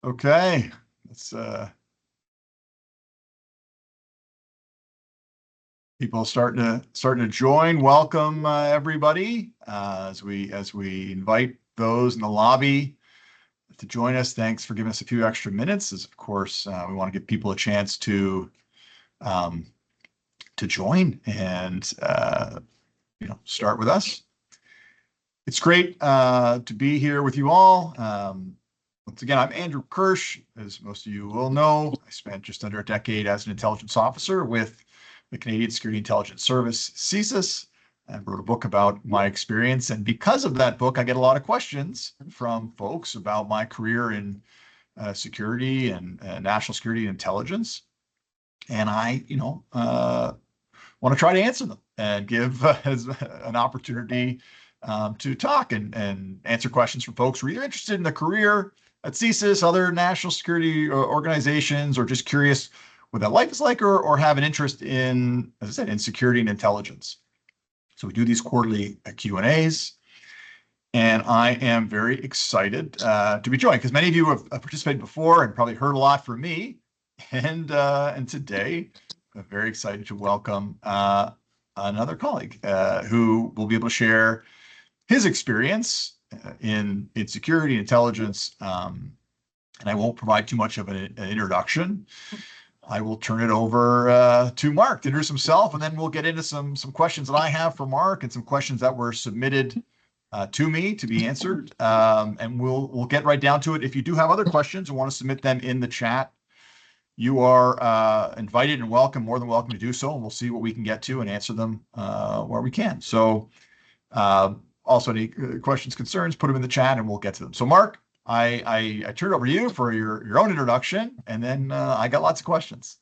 Okay, let's people starting to join. Welcome everybody as we invite those in the lobby to join us. Thanks for giving us a few extra minutes. As of course we want to give people a chance um, to join and start with us. It's great to be here with you all. Once again, I'm Andrew Kirsch. As most of you will know, I spent just under a decade as an intelligence officer with the Canadian Security Intelligence Service, CSIS, and wrote a book about my experience. And because of that book, I get a lot of questions from folks about my career in security and national security and intelligence. And I, want to try to answer them and give an opportunity to talk and answer questions from folks who are either interested in the career at CSIS, other national security organizations, or just curious what that life is like, or have an interest in, as I said, in security and intelligence. So we do these quarterly Q&As, and I am very excited to be joined because many of you have participated before and probably heard a lot from me. And today, I'm very excited to welcome another colleague who will be able to share his experience in security and intelligence. And I won't provide too much of an introduction. I will turn it over to Marc to introduce himself, and then we'll get into some questions that I have for Marc and some questions that were submitted to me to be answered. And we'll get right down to it. If you do have other questions and want to submit them in the chat, you are invited and more than welcome to do so, and we'll see what we can get to and answer them where we can. So also any questions, concerns, put them in the chat and we'll get to them. So Marc, I turn it over to you for your own introduction, and then I got lots of questions.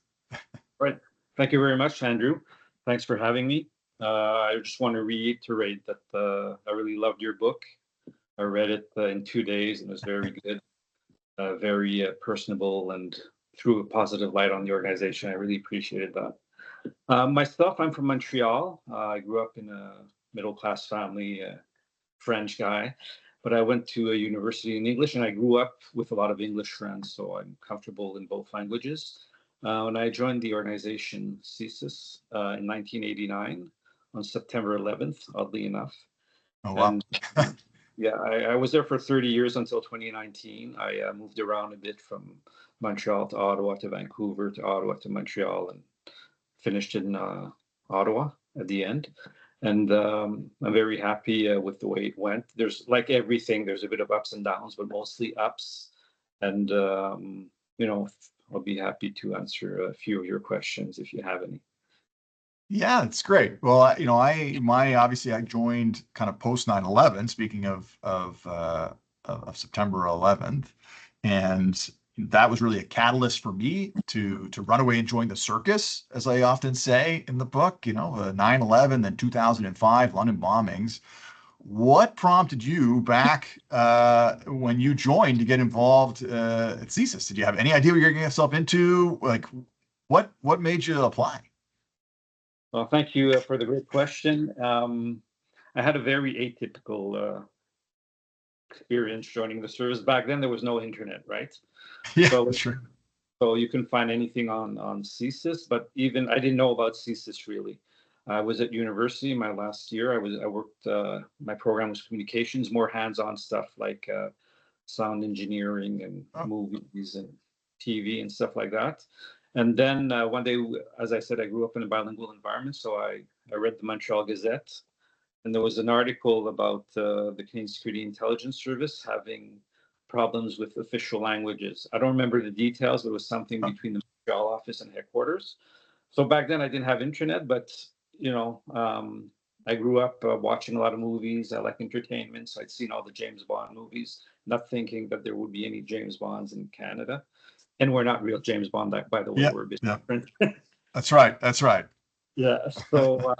Right. Thank you very much, Andrew. Thanks for having me. I just want to reiterate that I really loved your book. I read it in 2 days and it was very good, very personable, and threw a positive light on the organization. I really appreciated that. Myself, I'm from Montreal. I grew up in a middle-class family, French guy, but I went to a university in English, and I grew up with a lot of English friends, so I'm comfortable in both languages. When I joined the organization CSIS in 1989 on September 11th, oddly enough. Oh, wow. And yeah, I was there for 30 years until 2019. I moved around a bit from Montreal to Ottawa to Vancouver to Ottawa to Montreal, and finished in Ottawa at the end. And I'm very happy with the way it went. There's, like everything, there's a bit of ups and downs, but mostly ups. And I'll be happy to answer a few of your questions if you have any. Yeah, it's great. Well, obviously I joined kind of post 9/11. Speaking of September 11th, and that was really a catalyst for me to run away and join the circus, as I often say in the book. 9/11, then 2005 London bombings. What prompted you back when you joined to get involved at CSIS? Did you have any idea what you're getting yourself into? Like, what made you apply? Well, thank you for the great question. I had a very atypical experience joining the service. Back then, there was no internet, right? Yeah, so, sure. So you can find anything on CSIS, but even I didn't know about CSIS really. I was at university my last year. I worked. My program was communications, more hands-on stuff like sound engineering and movies and TV and stuff like that. And then one day, as I said, I grew up in a bilingual environment, so I read the Montreal Gazette, and there was an article about the Canadian Security Intelligence Service having problems with official languages. I don't remember the details, but it was something between the Montreal office and headquarters. So back then I didn't have internet, but I grew up watching a lot of movies. I like entertainment, so I'd seen all the James Bond movies, not thinking that there would be any James Bonds in Canada. And we're not real James Bond, by the way. Yeah, we're a bit yeah. different. That's right. That's right. Yeah. So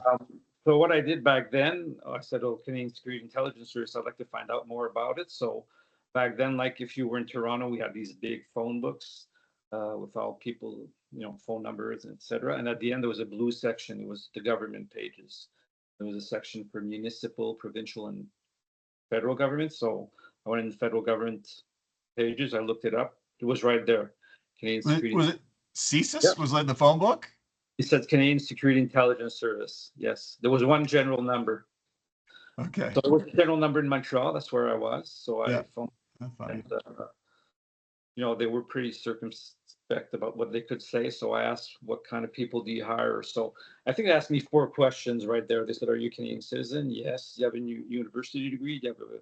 what I did back then, I said, "Oh, Canadian Security Intelligence Service. I'd like to find out more about it." So back then, like if you were in Toronto, we had these big phone books with all people, phone numbers, etc. And at the end, there was a blue section. It was the government pages. There was a section for municipal, provincial, and federal government. So I went in the federal government pages. I looked it up. It was right there. Canadian Security. Was it CSIS? Yeah. Was it in the phone book? He said Canadian Security Intelligence Service. Yes, there was one general number. Okay. So it was a general number in Montreal. That's where I was. So I phoned, That's funny. and they were pretty circumspect about what they could say. So I asked, "What kind of people do you hire?" So I think they asked me 4 questions right there. They said, "Are you a Canadian citizen? Yes. Do you have a university degree? Do you have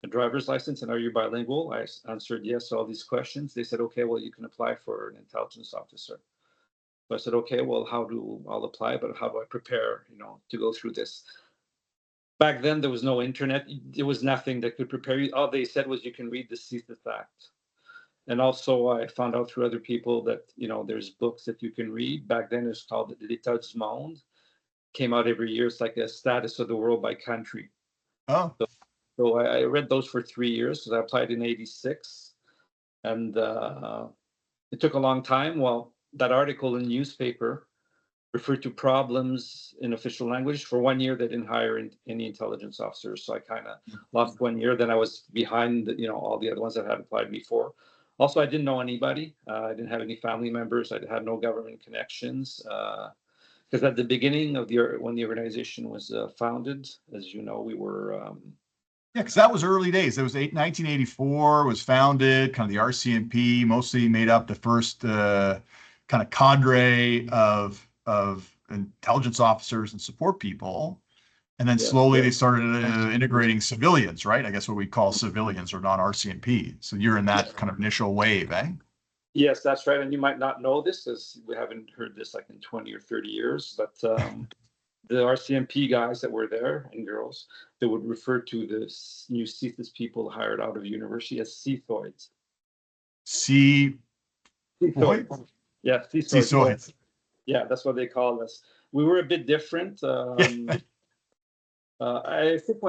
a driver's license? And are you bilingual?" I answered yes to all these questions. They said, "Okay, well, you can apply for an intelligence officer." So I said, "Okay, well, I'll apply, but how do I prepare, to go through this?" Back then, there was no internet. There was nothing that could prepare you. All they said was you can read the CSIS Act. And also, I found out through other people that, there's books that you can read. Back then, it's called L'État du Monde. Came out every year. It's like a status of the world by country. Oh, So I read those for 3 years because I applied in '86. And it took a long time. Well, that article in the newspaper referred to problems in official language. For 1 year, they didn't hire any intelligence officers. So I kind of lost 1 year. Then I was behind, all the other ones that had applied before. Also, I didn't know anybody. I didn't have any family members. I had no government connections. Because at the beginning of when the organization was founded, as you know, we were. yeah, because that was early days. It was 1984 was founded, kind of the RCMP, mostly made up the first kind of cadre of intelligence officers and support people. And then slowly they started integrating civilians, right? I guess what we call civilians or non-RCMP. So you're in that kind of initial wave, eh? Yes, that's right. And you might not know this, as we haven't heard this like in 20 or 30 years, but the RCMP guys that were there and girls, they would refer to the new CSIS people hired out of university as CSOIDs. CSOIDs? Yeah, CSOIDs. Yeah, that's what they call us. We were a bit different. I think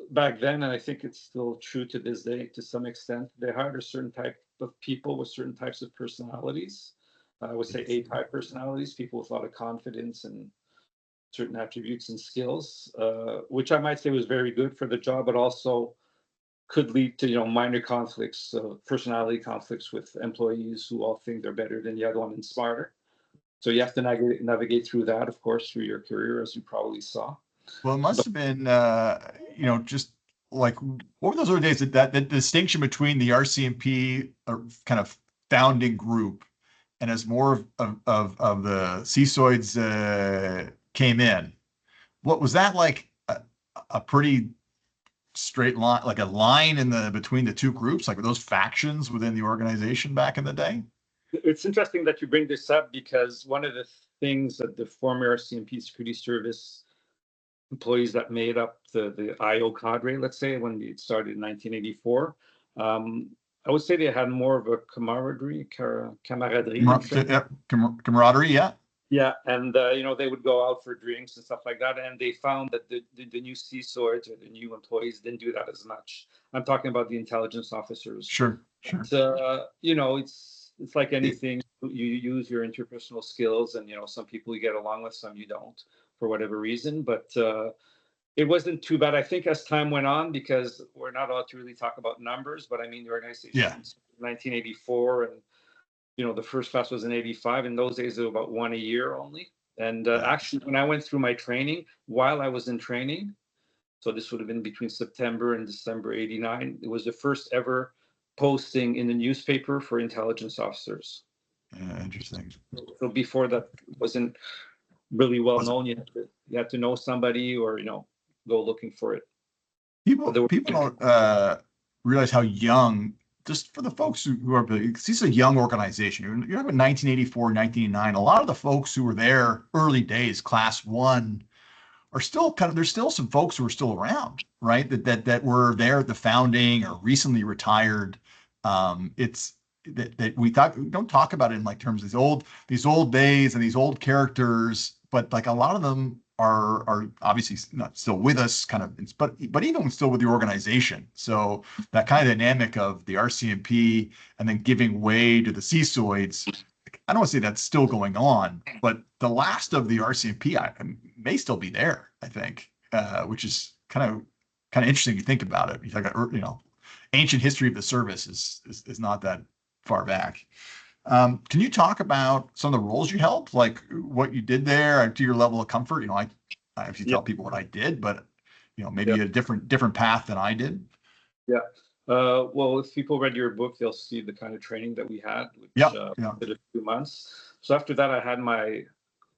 back then, and I think it's still true to this day to some extent, they hired a certain type of people with certain types of personalities. I would say A-type personalities, people with a lot of confidence and certain attributes and skills, which I might say was very good for the job, but also could lead to minor conflicts, personality conflicts with employees who all think they're better than the other one and smarter. So you have to navigate through that, of course, through your career, as you probably saw. Well, it must have been, just like, what were those early days that the distinction between the RCMP kind of founding group and as more of the CSOIDs came in? What was that like a pretty straight line, like a line between the two groups? Like were those factions within the organization back in the day? It's interesting that you bring this up because one of the things that the former RCMP Security Service employees that made up the IO cadre, let's say, when it started in 1984, I would say they had more of a camaraderie. Camaraderie, yeah. Yeah, and they would go out for drinks and stuff like that, and they found that the new CSOIDs or the new employees didn't do that as much. I'm talking about the intelligence officers. Sure. But, it's like anything. You use your interpersonal skills, and some people you get along with, some you don't, for whatever reason. But it wasn't too bad. I think as time went on, because we're not allowed to really talk about numbers, but I mean the organization in 1984 and. The first class was in '85. In those days, it was about one a year only. And actually, when I went through my training, while I was in training, so this would have been between September and December '89, it was the first ever posting in the newspaper for intelligence officers. Interesting. So before that wasn't really well known. You had to know somebody or, go looking for it. People don't realize how young. Just for the folks who are, this is a young organization. You're talking 1984, 1989. A lot of the folks who were there early days, class one, are still there's still some folks who are still around, right? That were there at the founding or recently retired. It's that we don't talk about it in like terms of these old days and these old characters, but like a lot of them are obviously not still with us, but even still with the organization. So that kind of dynamic of the RCMP and then giving way to the CSOIDs, I don't want to say that's still going on, but the last of the RCMP may still be there, I think, which is kind of interesting to think about it. You talk about, ancient history of the service is not that far back. Can you talk about some of the roles you held, like what you did there, and to your level of comfort? I obviously Yeah, tell people what I did, but yeah, maybe a different path than I did. yeah. Well, if people read your book, they'll see the kind of training that we had, which Yeah, yeah. did a few months. So after that, I had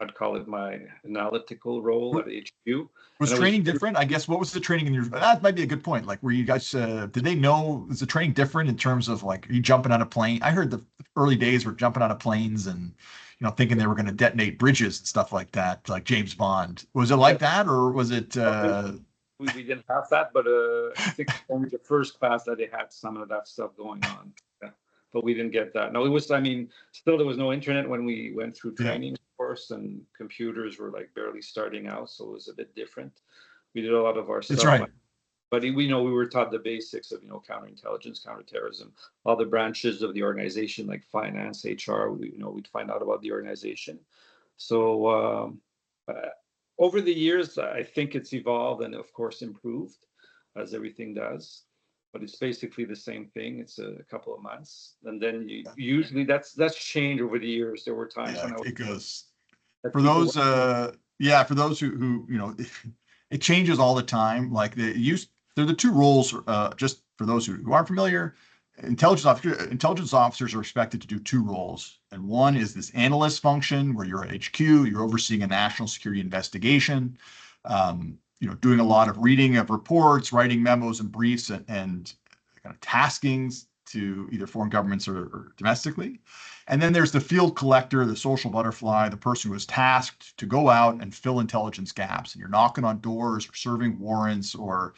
I'd call it my analytical role at HQ, Was and it was training different? I guess what was the training in your? That might be a good point. Like, were you guys? Did they know? Was the training different in terms of like, are you jumping on a plane? I heard the early days were jumping on of planes and thinking they were going to detonate bridges and stuff like that, like James Bond. Was it yeah, like that, or was it? we didn't have that, but I think only the first class that they had some of that stuff going on. Yeah. But we didn't get that. No, it was, I mean, still there was no internet when we went through Yeah, training, of course, and computers were like barely starting out, so it was a bit different. We did a lot of our that's stuff, right. but we were taught the basics of counterintelligence, counterterrorism, all the branches of the organization like finance, HR. We'd find out about the organization. So uh, over the years, I think it's evolved and, of course, improved as everything does. But it's basically the same thing. It's a couple of months, and then usually that's changed over the years. There were times Yeah, when I was it goes that for people those. were, Yeah, for those who it changes all the time. Like they're the two roles. Just for those who aren't familiar, intelligence officers are expected to do two roles, and one is this analyst function where you're at HQ, you're overseeing a national security investigation, doing a lot of reading of reports, writing memos and briefs, and kind of taskings to either foreign governments or domestically. And then there's the field collector, the social butterfly, the person who is tasked to go out and fill intelligence gaps. And you're knocking on doors or serving warrants or,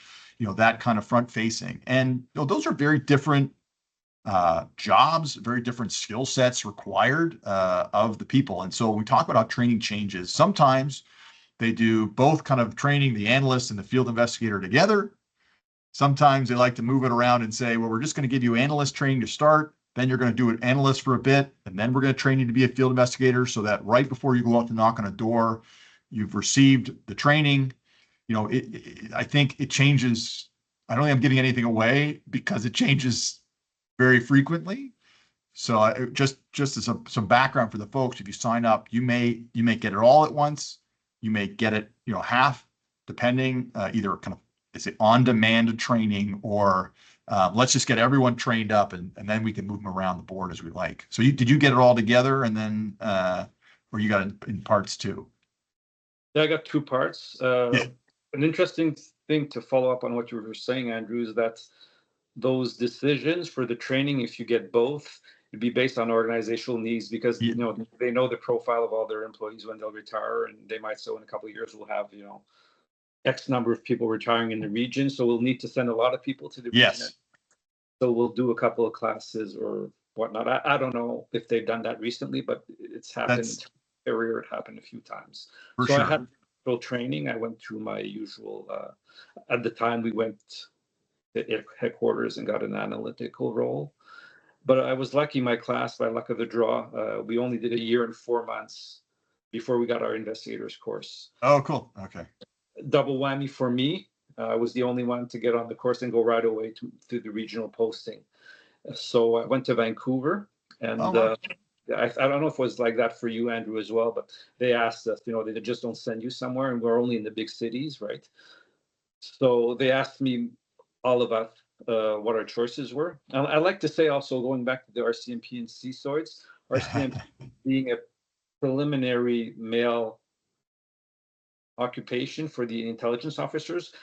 that kind of front facing. And those are very different jobs, very different skill sets required of the people. And so when we talk about how training changes, sometimes they do both kind of training the analyst and the field investigator together. Sometimes they like to move it around and say, well, we're just going to give you analyst training to start. Then you're going to do an analyst for a bit. And then we're going to train you to be a field investigator so that right before you go out to knock on a door, you've received the training. I think it changes. I don't think I'm giving anything away because it changes very frequently. So just as some background for the folks, if you sign up, you may get it all at once. You may get it, half, depending, either kind of is it on-demand training or let's just get everyone trained up and then we can move them around the board as we like. So did you get it all together and then or you got it in parts too? yeah, I got two parts. Yeah. An interesting thing to follow up on what you were saying, Andrew, is that those decisions for the training, if you get both, it'd be based on organizational needs because Yeah. they know the profile of all their employees when they'll retire, and they might so in a couple of years we'll have X number of people retiring in the region, so we'll need to send a lot of people to the region. Yes. So we'll do a couple of classes or whatnot. I don't know if they've done that recently, but it's happened in That's career. It happened a few times. for So I sure. had training. I went through my usual. At the time, we went to headquarters and got an analytical role. But I was lucky. My class, by luck of the draw, we only did a year and 4 months before we got our investigators course. Oh, cool. Okay. Double whammy for me. I was the only one to get on the course and go right away to the regional posting. So I went to Vancouver, Oh, and wow. I don't know if it was like that for you, Andrew, as well, but they asked us, they just don't send you somewhere, and we're only in the big cities, right? So they asked me all about what our choices were. And I like to say also, going back to the RCMP and CSOIDs, RCMP being a preliminary male occupation for the intelligence officers,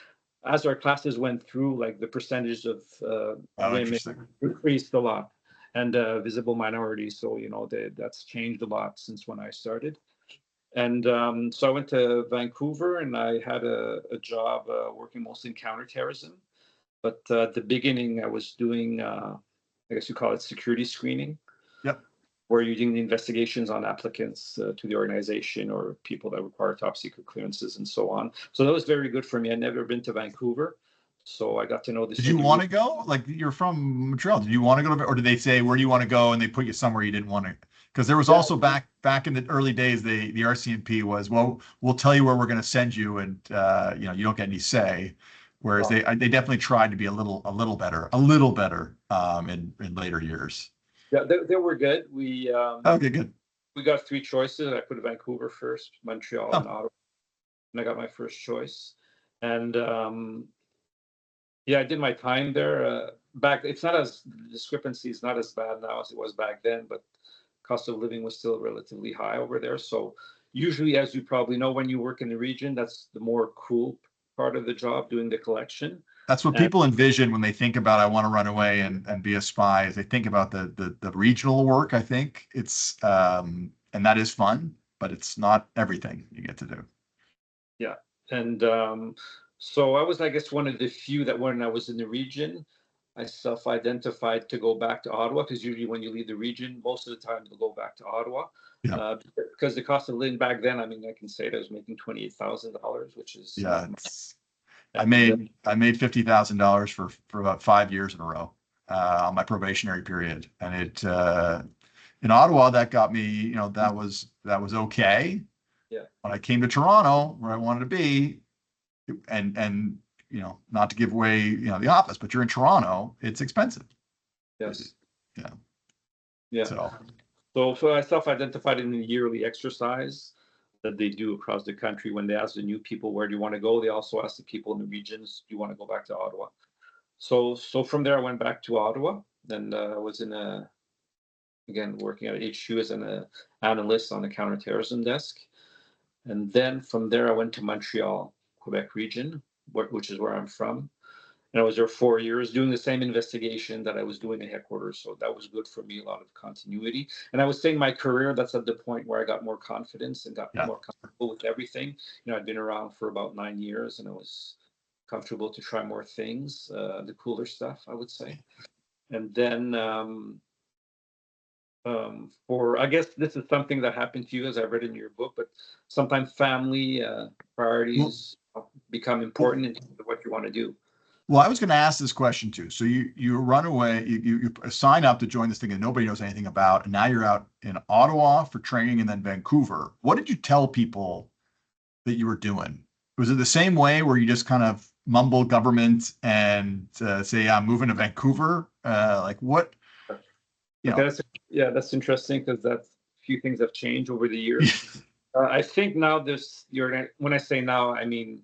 as our classes went through, like the percentage of Oh, women interesting. increased a lot, and visible minorities. So that's changed a lot since when I started. And so I went to Vancouver, and I had a job working mostly in counterterrorism. But at the beginning, I was doing, I guess you call it security screening, Yep. where you're doing the investigations on applicants to the organization or people that require top secret clearances and so on. So that was very good for me. I'd never been to Vancouver, so I got to know the Did you city. want to go? Like you're from Montreal. Did you want to go to, or did they say where do you want to go and they put you somewhere you didn't want to? Because there was Yeah, also back in the early days, the RCMP was, well, we'll tell you where we're going to send you, and you don't get any say. Whereas well, they definitely tried to be a little better in later years. Yeah, they were good. Okay, good. We got three choices. I put Vancouver first, Montreal, and Oh, Ottawa, and I got my first choice. And yeah, I did my time there. Back, it's not as the discrepancy is not as bad now as it was back then, but cost of living was still relatively high over there. So usually, as you probably know, when you work in the region, that's the more cool part of the job, doing the collection. that's what And people envision when they think about I want to run away and be a spy. Is they think about the regional work. I think it's and that is fun, but it's not everything you get to do. yeah, and so I was, I guess, one of the few that when I was in the region, I self-identified to go back to Ottawa because usually when you leave the region, most of the time you'll go back to Ottawa. Yeah, Because the cost of living back then, I mean, I can say that I was making $28,000, which is yeah. not much. It's And I made $50,000 for about 5 years in a row on my probationary period, and it in Ottawa that got me. That was okay. yeah, When I came to Toronto, where I wanted to be, and not to give away the office, but you're in Toronto, it's expensive. yes, Yeah. yeah. So So I self-identified in the yearly exercise that they do across the country. When they ask the new people where do you want to go, they also ask the people in the regions, do you want to go back to Ottawa? So from there I went back to Ottawa, and I was in a again working at HQ as an analyst on the counterterrorism desk. And then from there, I went to Montreal, Quebec region, which is where I'm from. And I was there 4 years doing the same investigation that I was doing at headquarters. So that was good for me, a lot of continuity. And I was saying my career, that's at the point where I got more confidence and got yeah, more comfortable with everything. I'd been around for about 9 years and I was comfortable to try more things, the cooler stuff, I would say. And then for I guess this is something that happened to you as I read in your book, but sometimes family well, priorities become well, important in terms of what you want to do. well, I was going to ask this question too. So you run away, you sign up to join this thing that nobody knows anything about, and now you're out in Ottawa for training, and then Vancouver. What did you tell people that you were doing? Was it the same way where you just kind of mumble government and say, yeah, I'm moving to Vancouver? Like what, you Okay, know? yeah, that's interesting because that's a few things have changed over the years. I think now when I say now, I mean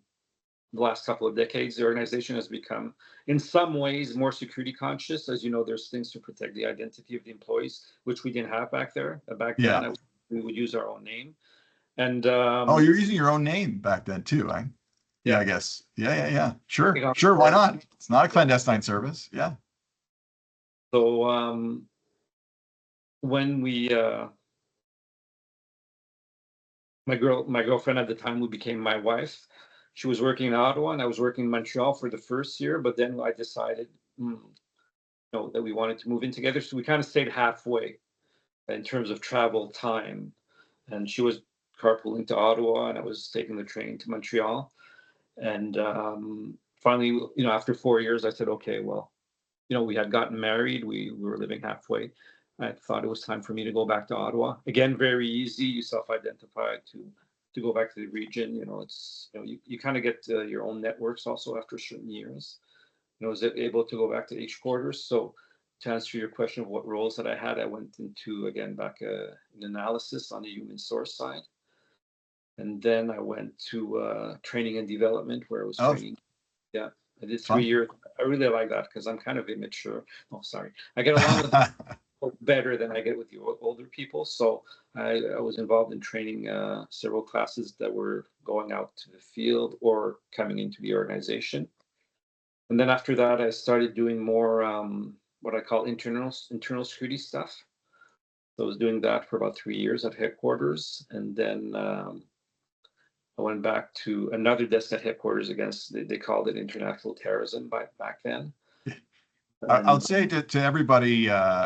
the last couple of decades, the organization has become, in some ways, more security conscious. As you know, there's things to protect the identity of the employees, which we didn't have back there. Back then, Yeah. we would use our own name. And Oh, you're using your own name back then too, eh? Yeah, yeah, I guess. Yeah, yeah, yeah. Sure, taking on sure. Why more. not? It's not a Yeah. clandestine service. Yeah. So when we, my girlfriend at the time, who became my wife, she was working in Ottawa and I was working in Montreal for the first year. But then I decided, that we wanted to move in together. So we kind of stayed halfway in terms of travel time. And she was carpooling to Ottawa, and I was taking the train to Montreal. And finally, after 4 years, I said, okay, well, we had gotten married. We were living halfway. I thought it was time for me to go back to Ottawa. Again, very easy. You self-identify to go back to the region. It's you kind of get your own networks also after certain years. I was able to go back to H quarters. So to answer your question of what roles that I had, I went into again back in analysis on the human source side, and then I went to training and development where I was Oh, training. Yeah, I did three fun. years. I really like that because I'm kind of immature. Oh, sorry. I get along with people better than I get with the older people. So I was involved in training several classes that were going out to the field or coming into the organization. And then after that, I started doing more what I call internal security stuff. So I was doing that for about 3 years at headquarters, and then I went back to another desk at headquarters against they called it international terrorism back then. I And would say to everybody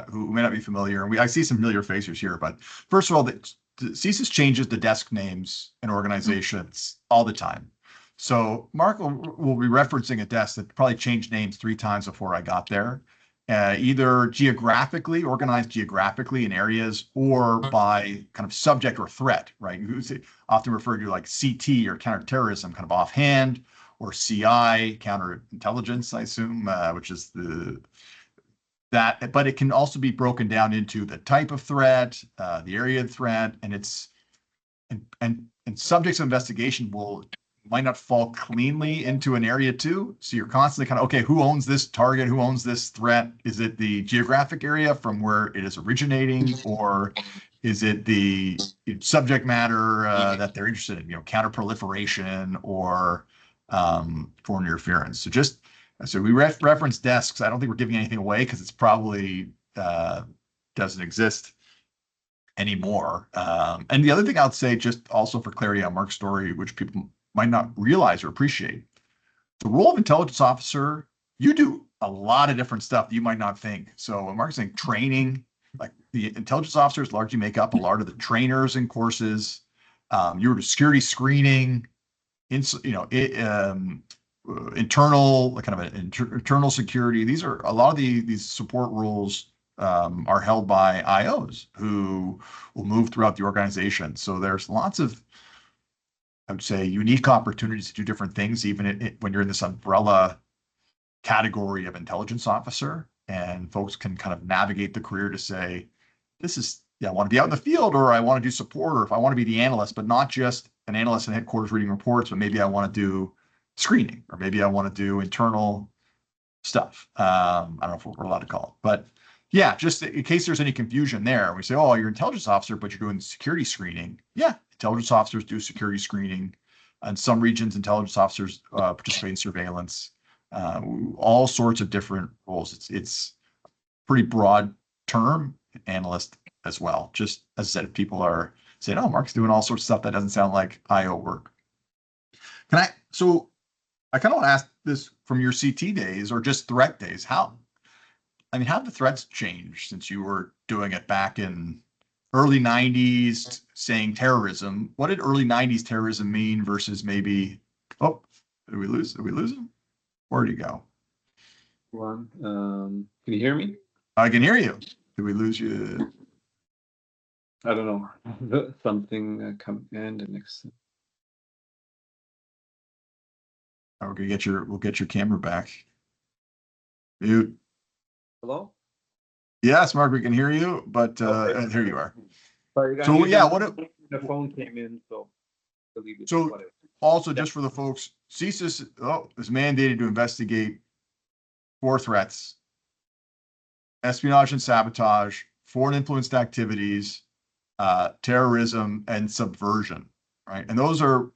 who may not be familiar, and I see some familiar faces here, but first of all, the CSIS changes the desk names in organizations all the time. So Mark will be referencing a desk that probably changed names 3 times before I got there, either geographically, organized geographically in areas, or by kind of subject or threat, right? Often referred to like CT or counterterrorism, kind of offhand, or CI, counterintelligence, I assume, which is the that, but it can also be broken down into the type of threat, the area of threat, and subjects of investigation might not fall cleanly into an area too. So you're constantly kind of, okay, who owns this target? Who owns this threat? Is it the geographic area from where it is originating, or is it the subject matter that they're interested in? Counterproliferation or foreign interference. So we reference desks. I don't think we're giving anything away because it's probably doesn't exist anymore. And the other thing I'll say, just also for clarity on Mark's story, which people might not realize or appreciate, the role of intelligence officer, you do a lot of different stuff that you might not think. So when Mark's saying training, like the intelligence officers largely make up a lot of the trainers and courses. You were security screening, internal, like kind of an internal security. These are a lot of these support roles are held by IOs who will move throughout the organization. So there's lots of, I would say, unique opportunities to do different things, even when you're in this umbrella category of intelligence officer, and folks can kind of navigate the career to say, this is, I want to be out in the field, or I want to do support, or if I want to be the analyst, but not just an analyst in headquarters reading reports, but maybe I want to do screening, or maybe I want to do internal stuff. I don't know if we're allowed to call it, but yeah, just in case there's any confusion there, we say, oh, you're an intelligence officer, but you're doing security screening. Yeah, intelligence officers do security screening. In some regions, intelligence officers participate in surveillance. All sorts of different roles. It's pretty broad term, analyst as well. Just as I said, if people are saying, oh, Mark's doing all sorts of stuff, that doesn't sound like IO work. So I kind of want to ask this from your CT days or just threat days. How have the threats changed since you were doing it back in early 90s, saying terrorism? What did early 90s terrorism mean versus maybe, oh, did we lose him? Where'd he go? Can you hear me? I can hear you. Did we lose you? I don't know. Something come in the next. We'll get your camera back. Mute. Hello? Yes, Mark, we can hear you, but Okay. here you are. Sorry, So yeah, the phone came in, so believe it. So also, just for the folks, CSIS is mandated to investigate 4 threats: espionage and sabotage, foreign influenced activities, terrorism, and subversion. Right, and those are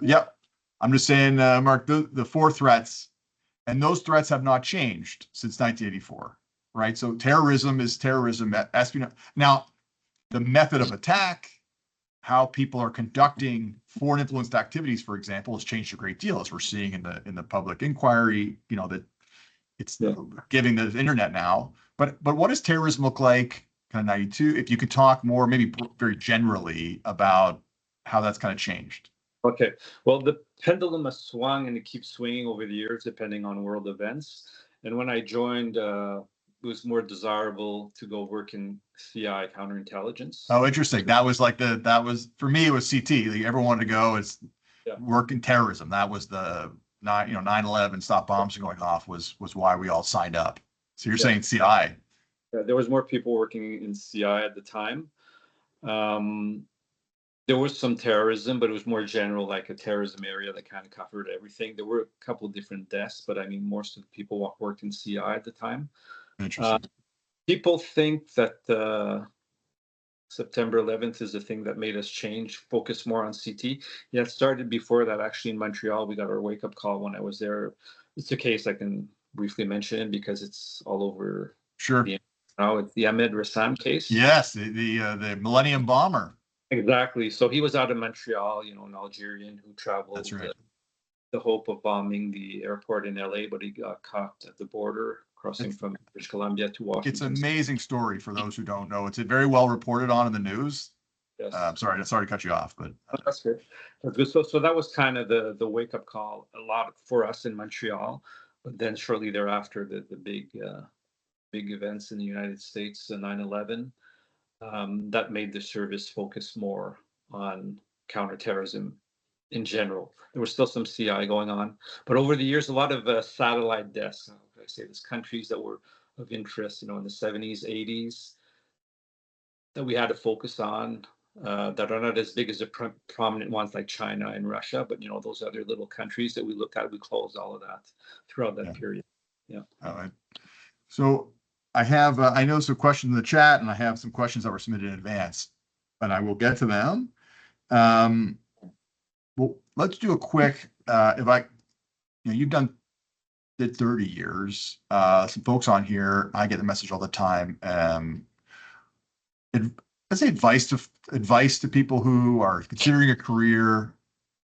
yep. I'm just saying, Mark, the 4 threats, and those threats have not changed since 1984. Right, so terrorism is terrorism. Espionage. Now, the method of attack, how people are conducting foreign influenced activities, for example, has changed a great deal, as we're seeing in the public inquiry. That it's giving the internet now. But what does terrorism look like? Kind of 92. If you could talk more, maybe very generally, about how that's kind of changed. Okay. Well, the pendulum has swung and it keeps swinging over the years, depending on world events. And when I joined, it was more desirable to go work in CI, counterintelligence. Oh, interesting. That was for me, it was CT. Like, everyone wanted to go work in terrorism. That was the 9/11, stop bombs going off was why we all signed up. So you're saying CI? Yeah, there was more people working in CI at the time. There was some terrorism, but it was more general, like a terrorism area that kind of covered everything. There were a couple of different desks, but I mean, most of the people worked in CI at the time. Interesting. People think that September 11th is the thing that made us change, focus more on CT. Yeah, it started before that. Actually, in Montreal, we got our wake-up call when I was there. It's a case I can briefly mention because it's all over. Sure. Now it's the Ahmed Rassam case. Yes, the Millennium Bomber. Exactly. So he was out of Montreal, an Algerian who traveled. That's right. The hope of bombing the airport in LA, but he got caught at the border crossing from British Columbia to Washington. It's an amazing story for those who don't know. It's very well reported on in the news. Yes. Sorry to cut you off, but that's good. That's good. So that was kind of the wake up call a lot for us in Montreal. But then shortly thereafter, the big events in the United States, 9/11. That made the service focus more on counterterrorism in general. There was still some CI going on, but over the years, a lot of satellite desks, I say this, countries that were of interest, in the 70s, 80s that we had to focus on, that are not as big as the prominent ones like China and Russia, but those other little countries that we look at, we closed all of that throughout that Yeah. period. Yeah. All right. So I have, I know some questions in the chat, and I have some questions that were submitted in advance, and I will get to them. Well, let's do a quick, you've did 30 years. Some folks on here, I get the message all the time. Let's say advice to people who are considering a career,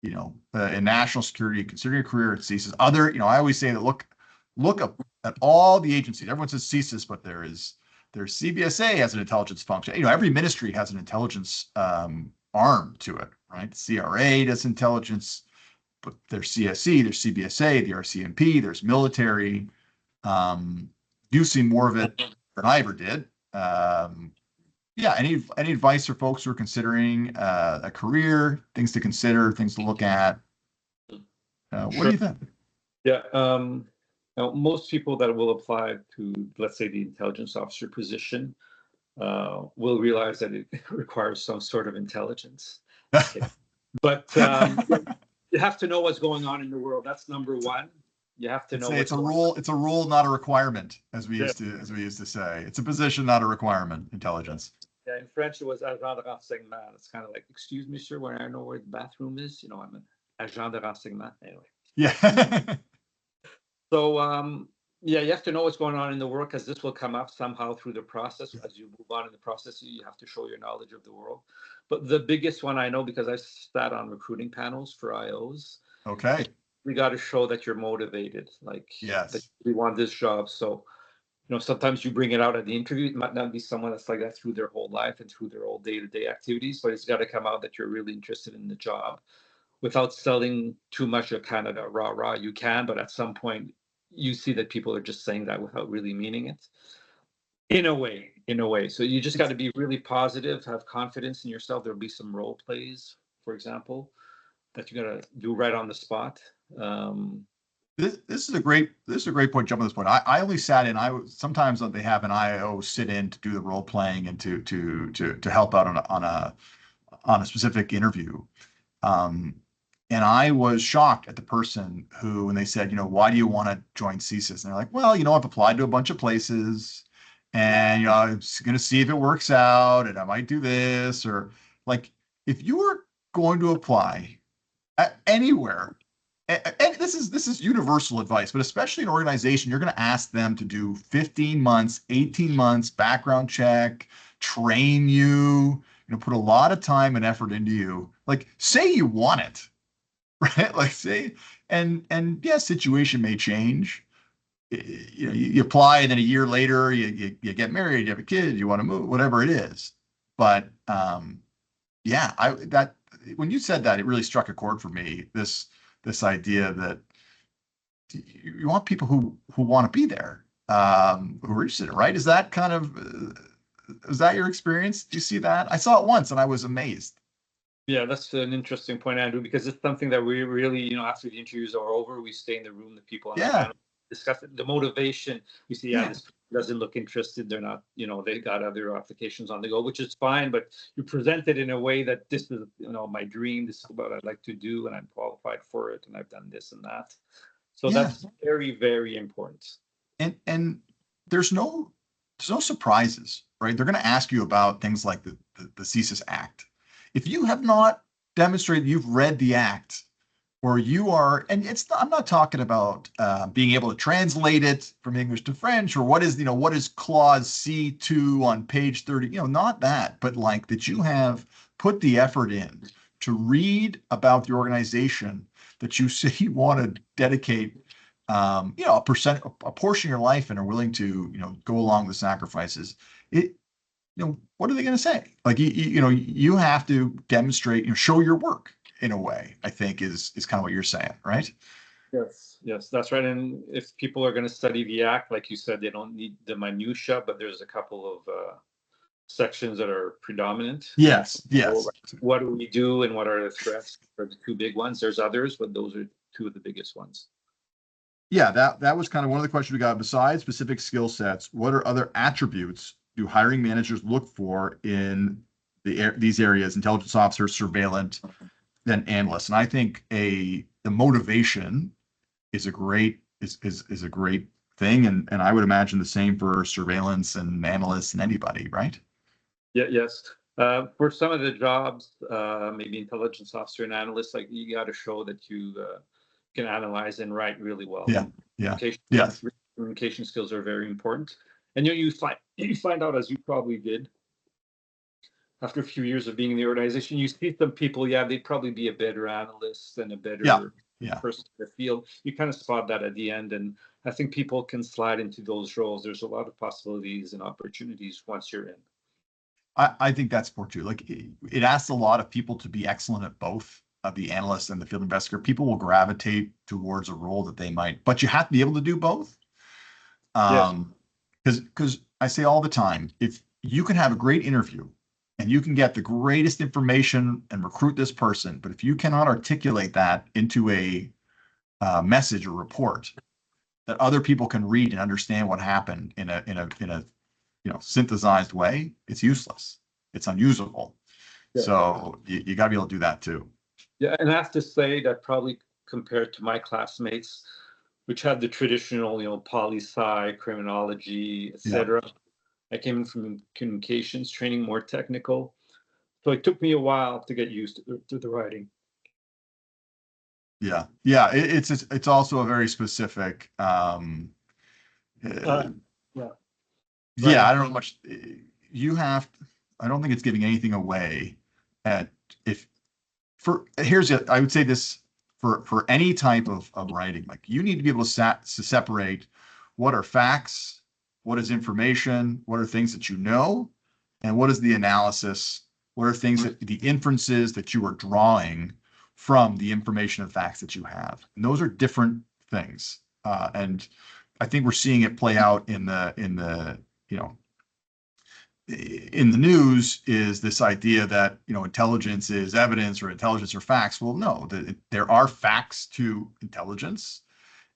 in national security, considering a career at CSIS. I always say that look up at all the agencies. Everyone says CSIS, but there's CBSA has an intelligence function. Every ministry has an intelligence arm to it, right? CRA does intelligence, but there's CSE, there's CBSA, the RCMP, there's military. You've seen more of it than I ever did. Yeah, any advice for folks who are considering a career, things to consider, things to look at? What do you think? Yeah. Now, most people that will apply to, let's say, the intelligence officer position will realize that it requires some sort of intelligence. Okay. But you have to know what's going on in the world. That's number one. You have to know. It's a rule. It's a rule, not a requirement, as we used to say. It's a position, not a requirement. Intelligence. Yeah, in French it was agent de renseignement. It's kind of like, excuse me, sir, when I know where the bathroom is, I'm an agent de renseignement. Anyway. Yeah. So yeah, you have to know what's going on in the world, because this will come up somehow through the process. As you move on in the process, you have to show your knowledge of the world. But the biggest one I know, because I sat on recruiting panels for IOs. Okay. We got to show that you're motivated, like yes, that we want this job. So, sometimes you bring it out at the interview. It might not be someone that's like that through their whole life and through their whole day-to-day activities, but it's got to come out that you're really interested in the job without selling too much of Canada rah. You can, but at some point you see that people are just saying that without really meaning it. In a way. So you just got to be really positive, have confidence in yourself. There'll be some role plays, for example, that you got to do right on the spot. This is a great point. Jump on this point. I only sat in. Sometimes they have an IO sit in to do the role playing and to help out on a specific interview. And I was shocked at the person who, when they said, why do you want to join CSIS? And they're like, well, I've applied to a bunch of places, and I'm going to see if it works out, and I might do this, or like, if you were going to apply anywhere. And this is universal advice, but especially an organization, you're going to ask them to do 15 months, 18 months background check, train you, put a lot of time and effort into you. Like, say you want it, right? Like, say, and yeah, situation may change. You apply, and then a year later, you get married, you have a kid, you want to move, whatever it is. But yeah, when you said that, it really struck a chord for me. This idea that you want people who want to be there, who are interested in it, right? Is that is that your experience? Do you see that? I saw it once and I was amazed. Yeah, that's an interesting point, Andrew, because it's something that we really, after the interviews are over, we stay in the room, the people on the panel, discuss it, the motivation. We see, this doesn't look interested. They're not, they got other applications on the go, which is fine, but you present it in a way that this is, my dream. This is what I'd like to do, and I'm qualified for it, and I've done this and that. So that's very, very important. And there's no surprises, right? They're going to ask you about things like the CSIS Act. If you have not demonstrated you've read the Act, or you are, and I'm not talking about being able to translate it from English to French, or what is clause C2 on page 30, not that, but like that you have put the effort in to read about the organization that you say you want to dedicate, a portion of your life, and are willing to, go along the sacrifices. What are they going to say? Like, you have to demonstrate, show your work in a way, I think is kind of what you're saying, right? Yes, that's right. And if people are going to study the Act, like you said, they don't need the minutia, but there's a couple of sections that are predominant. Yes. What do we do, and what are the threats? Are the two big ones. There's others, but those are two of the biggest ones. yeah, that was kind of one of the questions we got. Besides specific skill sets, what are other attributes do hiring managers look for in these areas, intelligence officer, surveillance, then analyst? And I think the motivation is a great is a great thing, and I would imagine the same for surveillance and analysts and anybody, right? Yeah, yes. For some of the jobs, maybe intelligence officer and analyst, like you got to show that you can analyze and write really well. Yeah, yeah, Communication, yes, communication skills are very important. And you find out, as you probably did after a few years of being in the organization, you see some people, yeah, they'd probably be a better analyst and a yeah, better yeah. person in the field. You kind of spot that at the end, and I think people can slide into those roles. There's a lot of possibilities and opportunities once you're in. I think that's important too. Like it asks a lot of people to be excellent at both of the analyst and the field investigator. People will gravitate towards a role that they might, but you have to be able to do both. Yes. Because I say all the time, if you can have a great interview and you can get the greatest information and recruit this person, but if you cannot articulate that into a message or report that other people can read and understand what happened in a synthesized way, it's useless. It's unusable. Yeah. So you got to be able to do that too. Yeah, and I have to say that probably compared to my classmates, which had the traditional, poli-sci, criminology, Yeah. etc. I came in from communications training, more technical. So it took me a while to get used to the writing. Yeah. Yeah. It's also a very specific, Uh, yeah, yeah, writing. I don't know much. You have, I don't think it's giving anything away at if I would say this for any type of writing, like you need to be able to separate what are facts, what is information, what are things that you know, and what is the analysis, what are things that the inferences that you are drawing from the information and facts that you have. And those are different things. And I think we're seeing it play out in the you know in the news is this idea that intelligence is evidence or intelligence or facts. Well, no, there are facts to intelligence,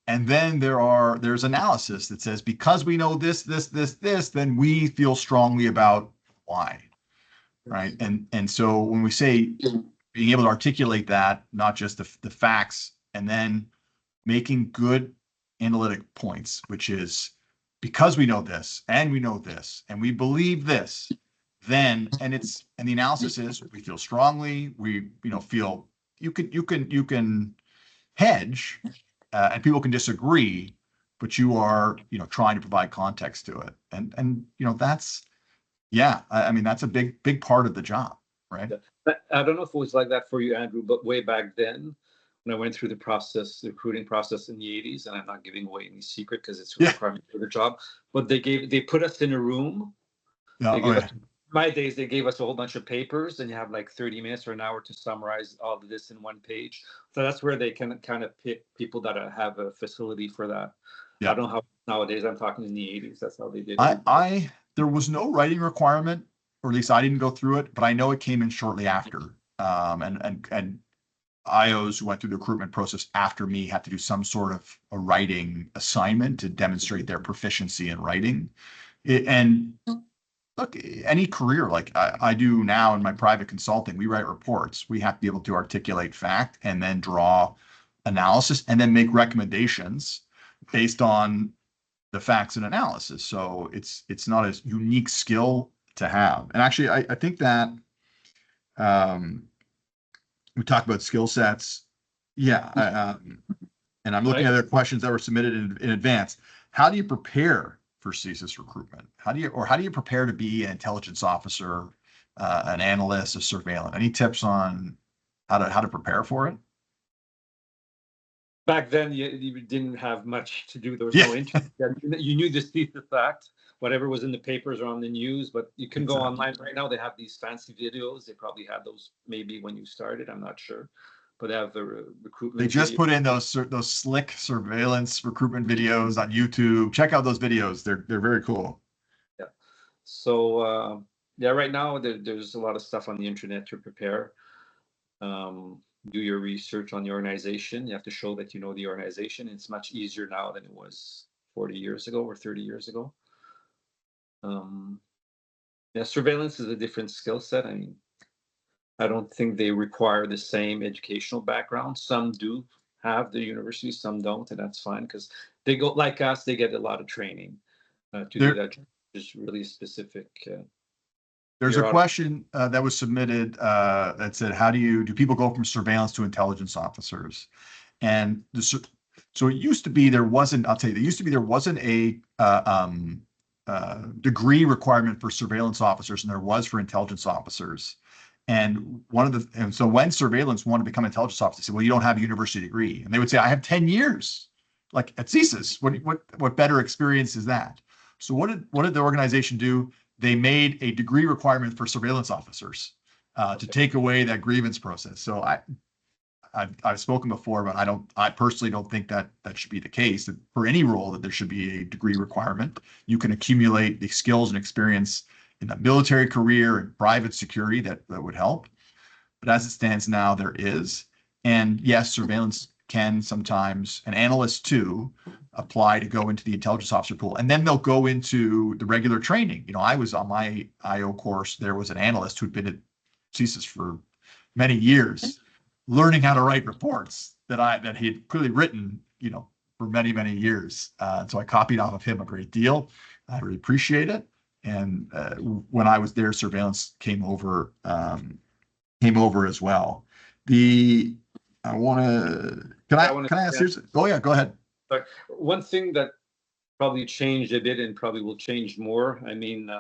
and then there's analysis that says because we know this, then we feel strongly about why, right? And so when we say being able to articulate that, not just the facts, and then making good analytic points, which is because we know this and we know this and we believe this, then and the analysis is we feel strongly, we feel you can hedge, and people can disagree, but you are trying to provide context to it, and that's yeah, I mean that's a big part of the job, right? I don't know if it was like that for you, Andrew, but way back then, when I went through the recruiting process in the 80s, and I'm not giving away any secret because it's a Yeah, requirement for the job, but they put us in a room. yeah, They oh gave us yeah, my days. They gave us a whole bunch of papers, and you have like 30 minutes or an hour to summarize all of this in one page. So that's where they can kind of pick people that have a facility for that. I yeah. don't know how nowadays. I'm talking in the 80s. That's how they did it. I there was no writing requirement, or at least I didn't go through it, but I know it came in shortly after. And IOs who went through the recruitment process after me had to do some sort of a writing assignment to demonstrate their proficiency in writing. And look, any career like I do now in my private consulting, we write reports. We have to be able to articulate fact and then draw analysis and then make recommendations based on the facts and analysis. So it's not a unique skill to have. And actually, I think that um, we talk about skill sets. Yeah, and I'm looking Right. at other questions that were submitted in advance. How do you prepare for CSIS recruitment? How do you prepare to be an intelligence officer, an analyst, a surveillant? Any tips on how to prepare for it? Back then, you didn't have much to do. There was Yeah, no internet. You knew the fact, whatever was in the papers or on the news, but you can go exactly. online right now. They have these fancy videos. They probably had those maybe when you started. I'm not sure, but they have the They recruitment just video. put in those slick surveillance recruitment videos on YouTube. Check out those videos. They're very cool. Yeah. So yeah, right now there's a lot of stuff on the internet to prepare. do your research on the organization. You have to show that you know the organization. It's much easier now than it was 40 years ago or 30 years ago. Um, yeah, surveillance is a different skill set. I mean, I don't think they require the same educational background. Some do have the university, some don't, and that's fine because they go like us. They get a lot of training to do There, that. Just really specific. there's a You're out. question that was submitted that said, "How do people go from surveillance to intelligence officers?" And so it used to be there wasn't. I'll tell you, there wasn't a degree requirement for surveillance officers, and there was for intelligence officers. And so when surveillance wanted to become intelligence officers, they said, "Well, you don't have a university degree," and they would say, "I have 10 years, like at CSIS. What better experience is that?" So what did the organization do? They made a degree requirement for surveillance officers to take away that grievance process. So I've spoken before, but I personally don't think that should be the case. That for any role that there should be a degree requirement. You can accumulate the skills and experience in a military career and private security that would help. But as it stands now, there is. And yes, surveillance can sometimes, and analysts too, apply to go into the intelligence officer pool. And then they'll go into the regular training. I was on my IO course, there was an analyst who'd been at CSIS for many years, learning how to write reports that he had clearly written, for many, many years. So I copied off of him a great deal. I really appreciate it. And when I was there, surveillance came over as well. I want to. Can I ask you? Oh yeah, go ahead. But one thing that probably changed a bit and probably will change more. I mean,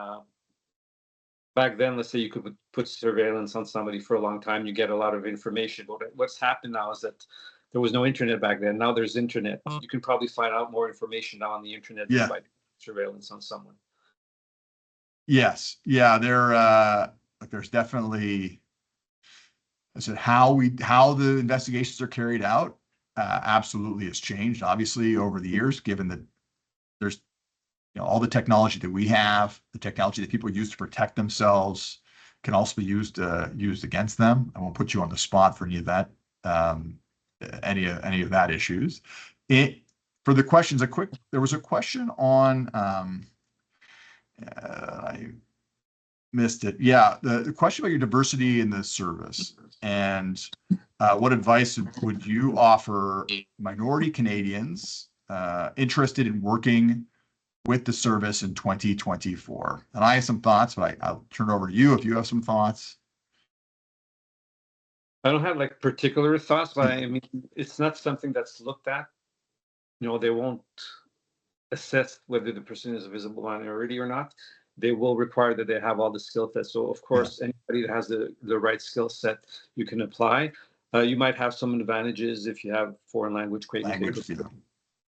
back then, let's say you could put surveillance on somebody for a long time, you get a lot of information. But what's happened now is that there was no internet back then. Now there's internet. You can probably find out more information now on the internet than by surveillance on someone. Yes. Yeah. There's definitely. I said how the investigations are carried out absolutely has changed, obviously, over the years, given that there's all the technology that we have, the technology that people use to protect themselves can also be used against them. I won't put you on the spot for any of that any of that issues. For the questions, there was a question on I missed it. Yeah, the question about your diversity in the service and what advice would you offer minority Canadians interested in working with the service in 2024? And I have some thoughts, but I'll turn it over to you if you have some thoughts. I don't have like particular thoughts, but I mean, it's not something that's looked at. They won't assess whether the person is a visible minority or not. They will require that they have all the skill sets. So of course, anybody that has the right skill set, you can apply. You might have some advantages if you have foreign language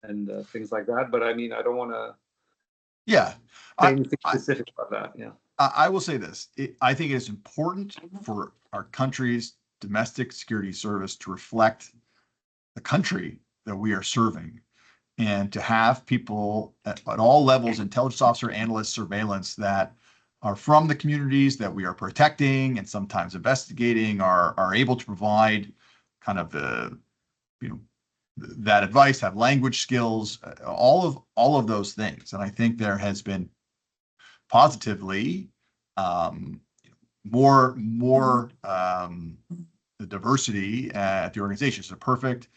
and things like that. But I mean, I don't want to say anything specific about that. Yeah. I will say this. I think it's important for our country's domestic security service to reflect the country that we are serving, and to have people at all levels, intelligence officer, analysts, surveillance, that are from the communities that we are protecting and sometimes investigating, are able to provide kind of that advice, have language skills, all of those things. And I think there has been positively more the diversity at the organization. Is it perfect?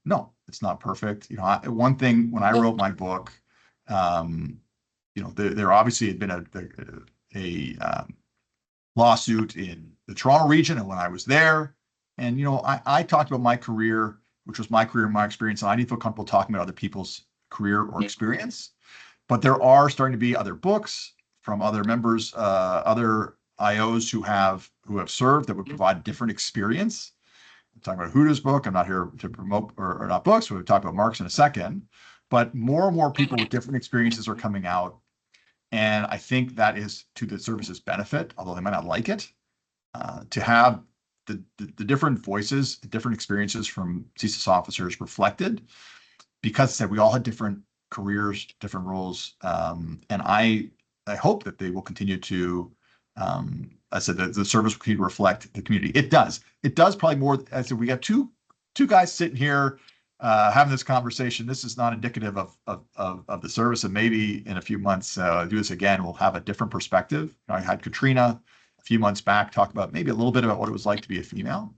No, it's not perfect. One thing when I wrote my book, there obviously had been a lawsuit in the Toronto region, and when I was there, and I talked about my career, which was my career and my experience, and I didn't feel comfortable talking about other people's career or experience. But there are starting to be other books from other members, other IOs who have served, that would provide different experience. I'm talking about Huda's book. I'm not here to promote or not books. We'll talk about Marc's in a second. But more and more people with different experiences are coming out. And I think that is to the service's benefit, although they might not like it, to have the different voices, the different experiences from CSIS officers reflected, because I said we all had different careers, different roles. And I hope that they will continue to I said that the service will continue to reflect the community. It does. It does probably more. I said we got two guys sitting here having this conversation. This is not indicative of the service, and maybe in a few months do this again. We'll have a different perspective. I had Katrina a few months back talk about maybe a little bit about what it was like to be a female.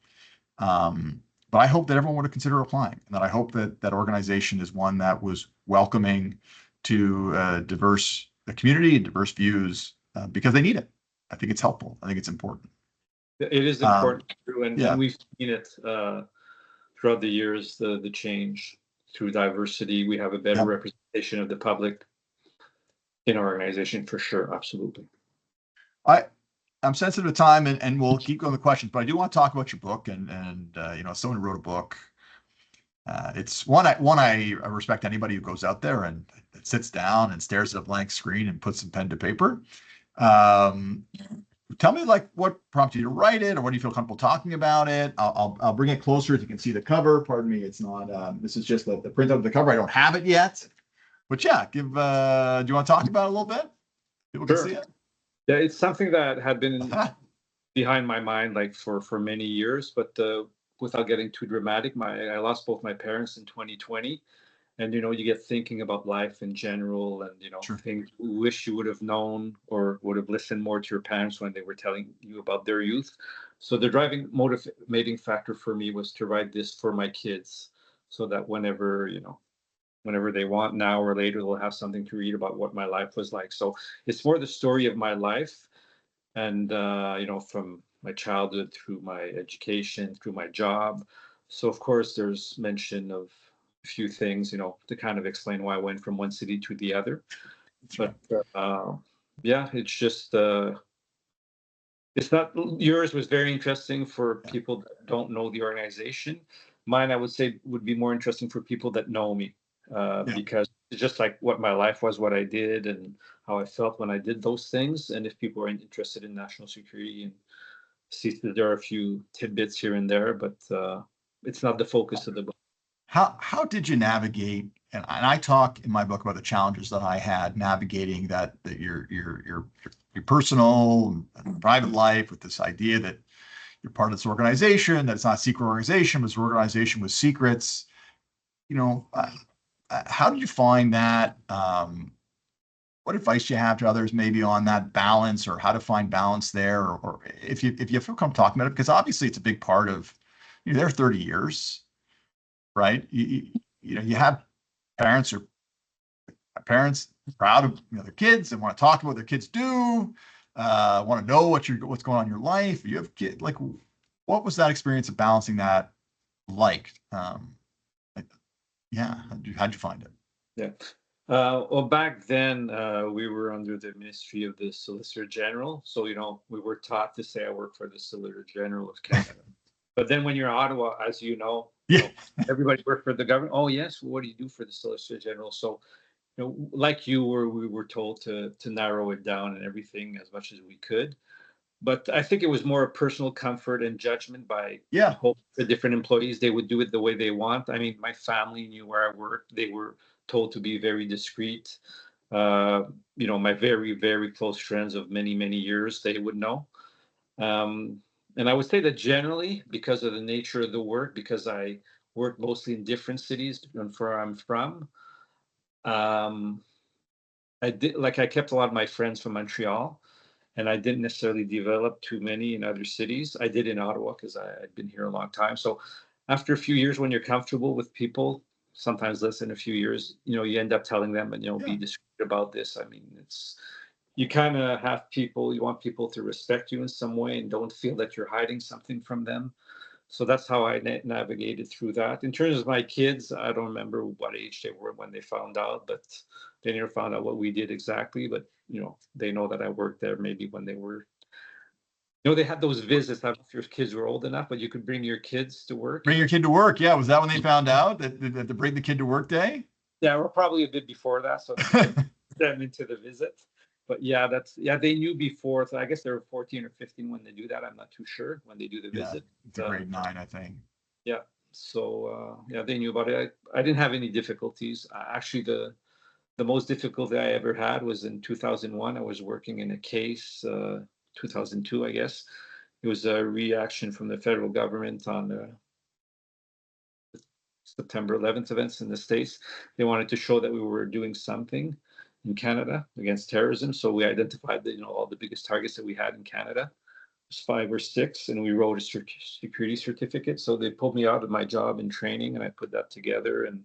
But I hope that everyone would consider applying, and that I hope that that organization is one that was welcoming to diverse community and diverse views because they need it. I think it's helpful. I think it's important. It is important, and yeah. we've seen it throughout the years, the change through diversity. We have a better representation of the public in our organization for sure. Absolutely. I'm sensitive to time, and we'll keep going with questions, but I do want to talk about your book, and you know, someone who wrote a book. It's one I respect anybody who goes out there and sits down and stares at a blank screen and puts some pen to paper. Tell me, like, what prompted you to write it, or what do you feel comfortable talking about it? I'll bring it closer so you can see the cover. Pardon me, it's not. This is just the print of the cover. I don't have it yet, but yeah, do you want to talk about it a little bit? People can see it. Yeah, it's something that had been behind my mind like for many years, but without getting too dramatic, I lost both my parents in 2020, and you know, you get thinking about life in general, and you know, things you wish you would have known or would have listened more to your parents when they were telling you about their youth. So the driving motivating factor for me was to write this for my kids, so that whenever they want now or later, they'll have something to read about what my life was like. So it's more the story of my life, and you know, from my childhood through my education, through my job. So of course, there's mention of a few things, you know, to kind of explain why I went from one city to the other. But yeah, it's just it's not. Yours was very interesting for people that don't know the organization. Mine, I would say, would be more interesting for people that know me. Because it's just like what my life was, what I did, and how I felt when I did those things. And if people are interested in national security, and see that there are a few tidbits here and there, but it's not the focus of the book. How did you navigate? And I talk in my book about the challenges that I had navigating that your personal and private life with this idea that you're part of this organization, that it's not a secret organization, but it's an organization with secrets. You know. How did you find that? What advice do you have to others maybe on that balance, or how to find balance there, or if you feel comfortable talking about it, because obviously it's a big part of, you're there 30 years, right? You know, you have parents proud of their kids and want to talk about what their kids do, want to know what's going on in your life. You have kids, like, what was that experience of balancing that like? Yeah, how'd you find it? Yeah. Well, back then we were under the Ministry of the Solicitor General, so you know, we were taught to say I work for the Solicitor General of Canada. But then when you're in Ottawa, as you know, everybody worked for the government. Oh yes, what do you do for the Solicitor General? So, you know, like you were, we were told to narrow it down and everything as much as we could. But I think it was more a personal comfort and judgment by hope the different employees, they would do it the way they want. I mean, my family knew where I worked. They were told to be very discreet. You know, my very, very close friends of many, many years, they would know. And I would say that generally, because of the nature of the work, because I work mostly in different cities and where I'm from, I kept a lot of my friends from Montreal, and I didn't necessarily develop too many in other cities. I did in Ottawa because I'd been here a long time. So after a few years, when you're comfortable with people, sometimes less than a few years, you know, you end up telling them, and you know, be discreet about this. I mean, you kind of have people, you want people to respect you in some way and don't feel that you're hiding something from them. So that's how I navigated through that. In terms of my kids, I don't remember what age they were when they found out, but they never found out what we did exactly. But you know, they know that I worked there maybe when they were. You know, they had those visits. I don't know if your kids were old enough, but you could bring your kids to work. Bring your kid to work. Yeah, was that when they found out that the bring the kid to work day? Yeah, we're probably a bit before that, so them into the visit. But yeah, they knew before. So I guess they were 14 or 15 when they do that. I'm not too sure when they do the visit. It's a grade 9, I think. Yeah. So they knew about it. I didn't have any difficulties. Actually, the most difficulty I ever had was in 2001. I was working in a case 2002, I guess. It was a reaction from the federal government on September 11th events in the States. They wanted to show that we were doing something in Canada against terrorism. So we identified all the biggest targets that we had in Canada. It was 5 or 6, and we wrote a security certificate. So they pulled me out of my job in training, and I put that together. And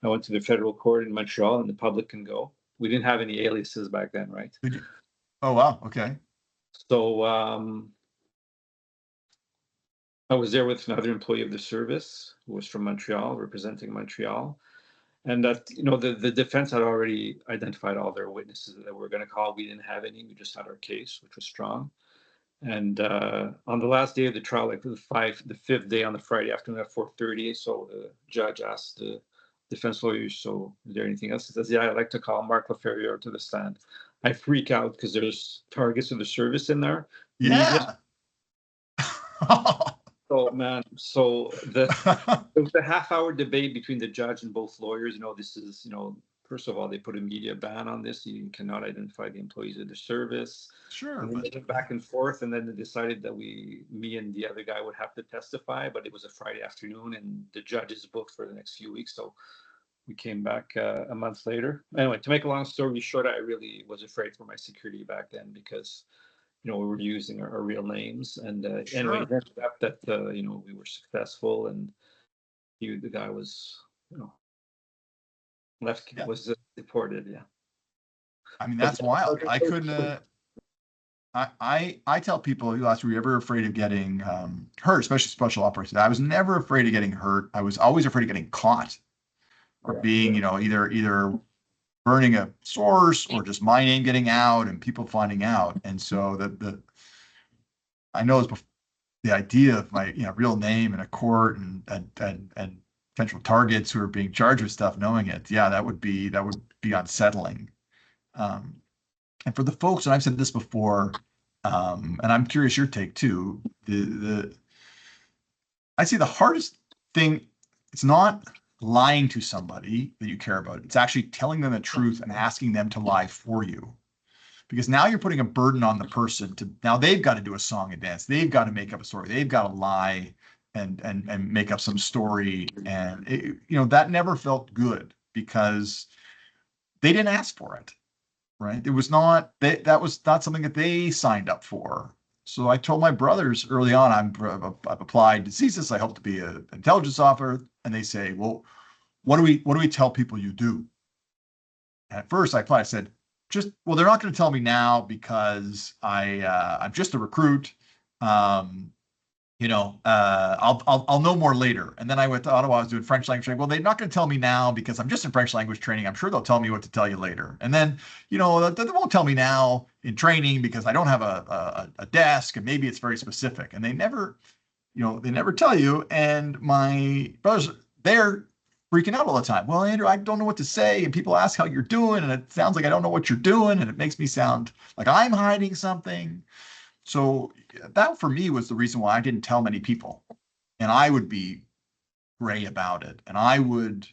I went to the federal court in Montreal, and the public can go. We didn't have any aliases back then, right? Oh, wow. Okay. So I was there with another employee of the service who was from Montreal, representing Montreal. And that, the defense had already identified all their witnesses that we're going to call. We didn't have any. We just had our case, which was strong. And on the last day of the trial, like the fifth day on the Friday afternoon at 4:30, so the judge asked the defense lawyers, so is there anything else? He says, yeah, I'd like to call Marc Laferriere to the stand. I freak out because there's targets of the service in there. Yeah. So, man, it was a half-hour debate between the judge and both lawyers. This is, first of all, they put a media ban on this. You cannot identify the employees of the service. Sure. And then they went back and forth, and then they decided that me and the other guy would have to testify, but it was a Friday afternoon, and the judge is booked for the next few weeks. So we came back a month later. Anyway, to make a long story short, I really was afraid for my security back then because we were using our real names. And anyway, it ended up that we were successful, and the guy was was deported. Yeah. I mean, that's wild. I couldn't. I tell people, who ask, were you ever afraid of getting hurt, especially special operations? I was never afraid of getting hurt. I was always afraid of getting caught or being, either burning a source or just my name getting out and people finding out. And so I know the idea of my real name in a court and potential targets who are being charged with stuff, knowing it, that would be unsettling. And for the folks, and I've said this before, and I'm curious your take too. I see the hardest thing. It's not lying to somebody that you care about. It's actually telling them the truth and asking them to lie for you. Because now you're putting a burden on the person now they've got to do a song and dance. They've got to make up a story. They've got to lie and make up some story. And that never felt good because they didn't ask for it, right? It was not, that was not something that they signed up for. So I told my brothers early on, I've applied to CSIS. I hope to be an intelligence officer. And they say, well, what do we tell people you do? And at first I applied, I said, they're not going to tell me now because I'm just a recruit. I'll know more later. And then I went to Ottawa, I was doing French language training. Well, they're not going to tell me now because I'm just in French language training. I'm sure they'll tell me what to tell you later. And then, they won't tell me now in training because I don't have a desk and maybe it's very specific. And they never tell you. And my brothers, they're freaking out all the time. Well, Andrew, I don't know what to say. And people ask how you're doing. And it sounds like I don't know what you're doing. And it makes me sound like I'm hiding something. So that for me was the reason why I didn't tell many people. And I would be gray about it. And I would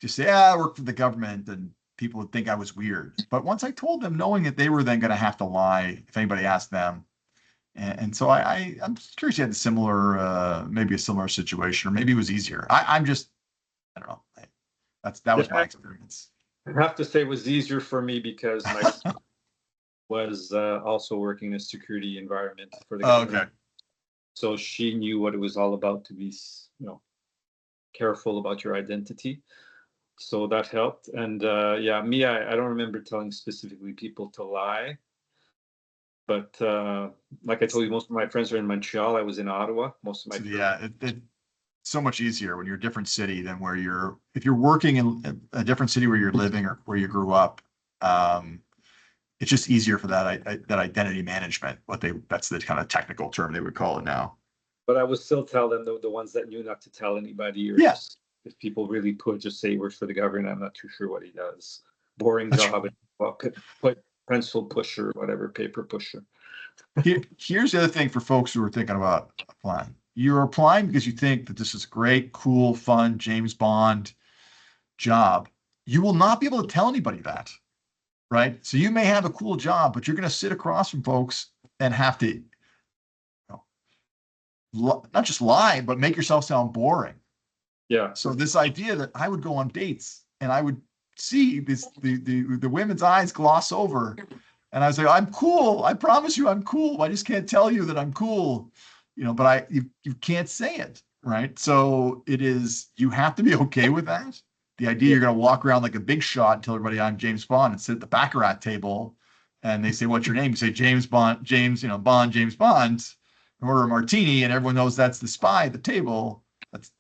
just say, I work for the government, and people would think I was weird. But once I told them, knowing that they were then going to have to lie if anybody asked them. And so I'm curious, you had maybe a similar situation, or maybe it was easier. I don't know. That was my experience. I have to say it was easier for me because my was also working in a security environment for the government. Okay. So she knew what it was all about to be, careful about your identity. So that helped. And me, I don't remember telling specifically people to lie. But like I told you, most of my friends are in Montreal. I was in Ottawa. Most of my friends. It's so much easier when you're a different city than if you're working in a different city where you're living or where you grew up. It's just easier for that identity management. That's the kind of technical term they would call it now. But I would still tell them the ones that knew not to tell anybody. Or yes. If people really just say he works for the government, I'm not too sure what he does. Boring job. Put pencil pusher, whatever, paper pusher. Here's the other thing for folks who are thinking about applying. You're applying because you think that this is a great, cool, fun, James Bond job. You will not be able to tell anybody that, right? So you may have a cool job, but you're going to sit across from folks and have to, not just lie, but make yourself sound boring. Yeah. So this idea that I would go on dates and I would see the women's eyes gloss over, and I was like, I'm cool. I promise you, I'm cool. I just can't tell you that I'm cool, But you can't say it, right? So it is. You have to be okay with that. The idea you're going to walk around like a big shot and tell everybody I'm James Bond and sit at the baccarat table, and they say, "What's your name?" You say James Bond, Bond, James Bond. Order a martini, and everyone knows that's the spy at the table.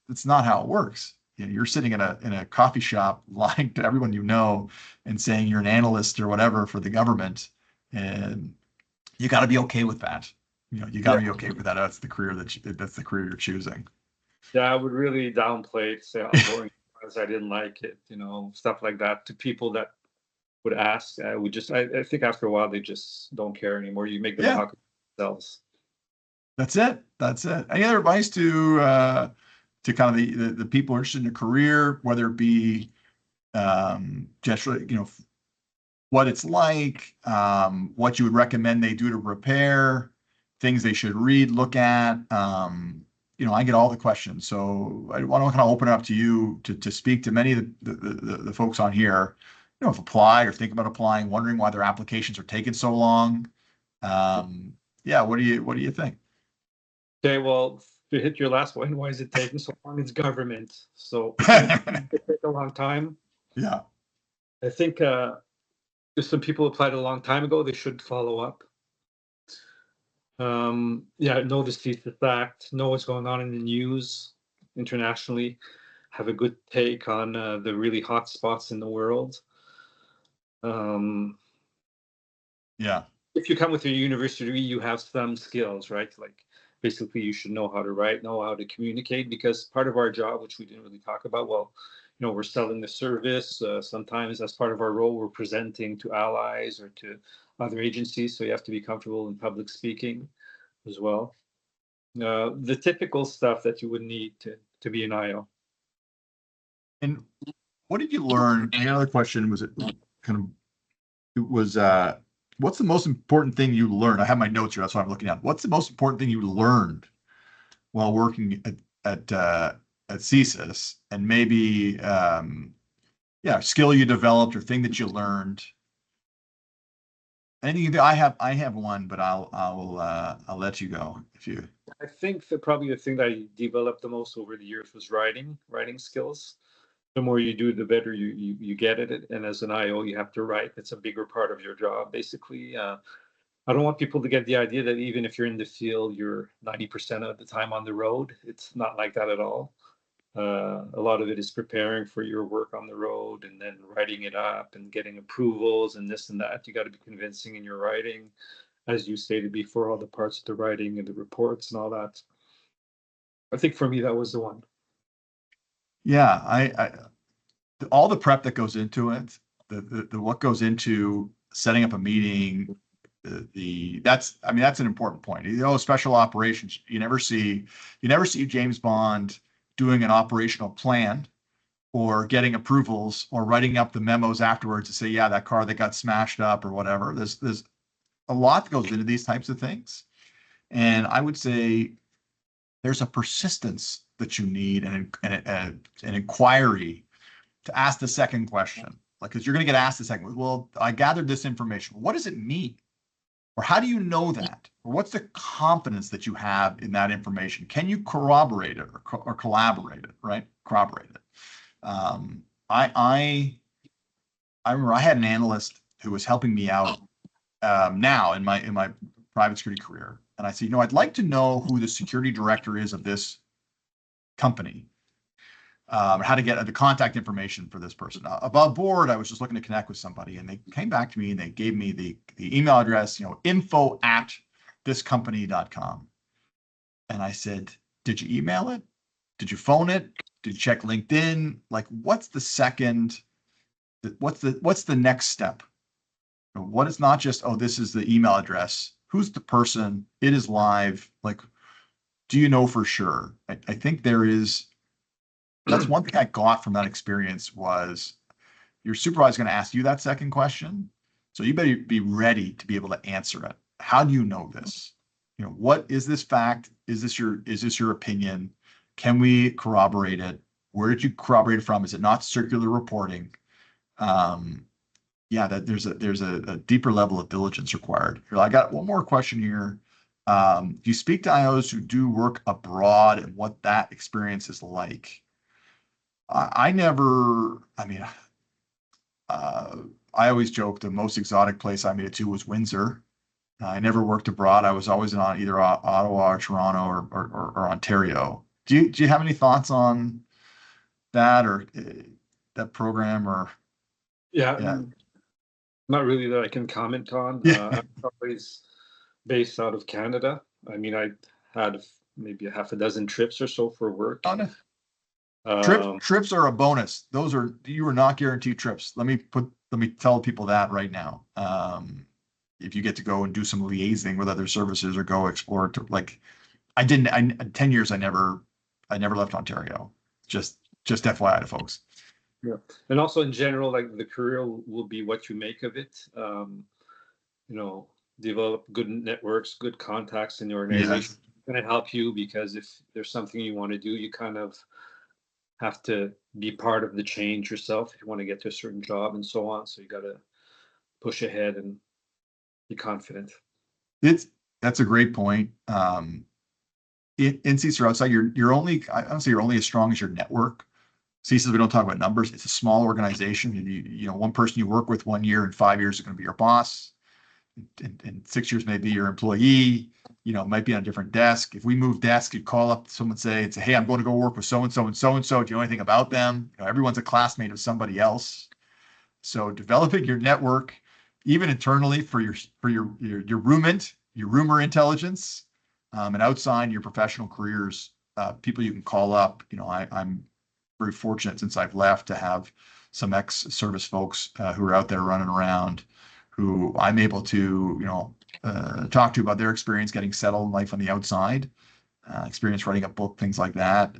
That's not how it works. You're sitting in a coffee shop lying to everyone you know and saying you're an analyst or whatever for the government, and you got to be okay with that. You got to be okay with that. That's the career that's the career you're choosing. Yeah, I would really downplay it, say how boring it was, I didn't like it, stuff like that to people that would ask. I think after a while they just don't care anymore. You make them Yeah, talk themselves. that's it. That's it. Any other advice to kind of the people interested in a career, whether it be just what it's like, what you would recommend they do to prepare, things they should read, look at. I get all the questions, so I want to kind of open it up to you to speak to many of the folks on here, have applied or think about applying, wondering why their applications are taking so long. Yeah, what do you think? Okay, well, to hit your last one, why is it taking so long? It's government, so it takes a long time. Yeah. I think if some people applied a long time ago, they should follow up. Know the CSIS Act, know what's going on in the news internationally, have a good take on the really hot spots in the world. Yeah. If you come with your university degree, you have some skills, right? Like basically you should know how to write, know how to communicate, because part of our job, which we didn't really talk about, well, we're selling the service. Sometimes as part of our role, we're presenting to allies or to other agencies. So you have to be comfortable in public speaking as well. The typical stuff that you would need to be an IO. And what did you learn? Another question was, it kind of, it was, what's the most important thing you learned? I have my notes here. That's what I'm looking at. What's the most important thing you learned while working at CSIS, and maybe, skill you developed or thing that you learned? Anything that I have one, but I'll let you go if you. I think that probably the thing that I developed the most over the years was writing skills. The more you do, the better you get at it. And as an IO, you have to write. It's a bigger part of your job, basically. I don't want people to get the idea that even if you're in the field, you're 90% of the time on the road. It's not like that at all. A lot of it is preparing for your work on the road and then writing it up and getting approvals and this and that. You got to be convincing in your writing, as you stated before, all the parts of the writing and the reports and all that. I think for me, that was the one. Yeah, I all the prep that goes into it, the what goes into setting up a meeting, that's an important point. Special operations, you never see James Bond doing an operational plan or getting approvals or writing up the memos afterwards to say, yeah, that car that got smashed up or whatever. There's a lot that goes into these types of things, and I would say there's a persistence that you need and an inquiry to ask the second question. Like, because you're going to get asked the second, well, I gathered this information. What does it mean? Or how do you know that? Or what's the confidence that you have in that information? Can you corroborate it or collaborate it, right? Corroborate it. I remember I had an analyst who was helping me out now in my private security career. And I said, I'd like to know who the security director is of this company. How to get the contact information for this person. Above board, I was just looking to connect with somebody, and they came back to me and they gave me the email address, info@thiscompany.com. And I said, did you email it? Did you phone it? Did you check LinkedIn? Like, what's the next step? What is not just, oh, this is the email address. Who's the person? It is live. Like, do you know for sure? I think that's one thing I got from that experience was your supervisor is going to ask you that second question. So you better be ready to be able to answer it. how do you know this? What is this fact? Is this your opinion? Can we corroborate it? Where did you corroborate it from? Is it not circular reporting? Yeah, that there's a deeper level of diligence required. Here, I got one more question here. Do you speak to IOs who do work abroad and what that experience is like? I never, I mean, I always joke the most exotic place I made it to was Windsor. I never worked abroad. I was always in either Ottawa or Toronto or Ontario. Do you have any thoughts on that or that program or Yeah, yeah? not really that I can comment on. Yeah. I'm always based out of Canada. I mean, I had maybe a half a dozen trips or so for work. Oh, no. Um, Trips are a bonus. You are not guaranteed trips. Let me tell people that right now. If you get to go and do some liaising with other services or go explore to like I didn't 10 years I never left Ontario. Just FYI to folks. yeah, and also in general, like the career will be what you make of it. You know, develop good networks, good contacts in the organization. Yes. It's going to help you because if there's something you want to do, you kind of have to be part of the change yourself if you want to get to a certain job and so on. So you got to push ahead and be confident. That's a great point. In CSIS or outside, you're only as strong as your network. CSIS, we don't talk about numbers. It's a small organization. One person you work with 1 year, in 5 years is going to be your boss. In 6 years, maybe your employee. Might be on a different desk. If we move desk, you'd call up someone and say, "Hey, I'm going to go work with so and so and so and so. Do you know anything about them?" Everyone's a classmate of somebody else. So developing your network, even internally for your rumor intelligence, and outside your professional careers, people you can call up. I'm very fortunate since I've left to have some ex-service folks who are out there running around, who I'm able to talk to about their experience getting settled in life on the outside, experience writing a book, things like that.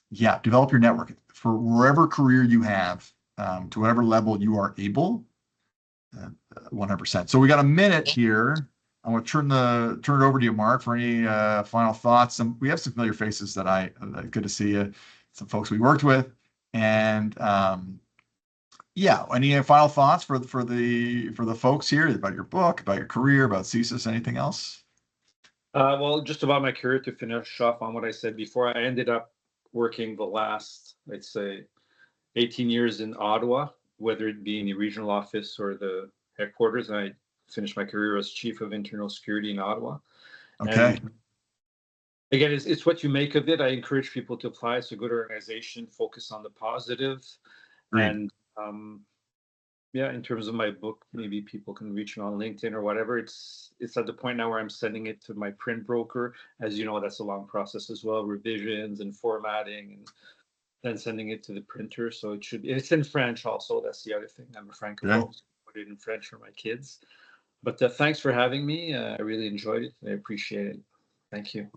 Yeah, develop your network for wherever career you have, to whatever level you are able. 100%. So we got a minute here. I'm going to turn it over to you, Marc, for any final thoughts. We have some familiar faces good to see you, some folks we worked with, and yeah, any final thoughts for the folks here about your book, about your career, about CSIS, anything else? Well, just about my career to finish off on what I said before, I ended up working the last, I'd say, 18 years in Ottawa, whether it be in the regional office or the headquarters. And I finished my career as chief of internal security in Ottawa. Okay. And again, it's what you make of it. I encourage people to apply. It's a good organization, focus on the positive. Agreed. And yeah, in terms of my book, maybe people can reach me on LinkedIn or whatever. It's at the point now where I'm sending it to my print broker. As you know, that's a long process as well, revisions and formatting and then sending it to the printer. So it's in French also. That's the other thing. I'm a Okay. francophone, so I put it in French for my kids. But thanks for having me. I really enjoyed it. I appreciate it. Thank you.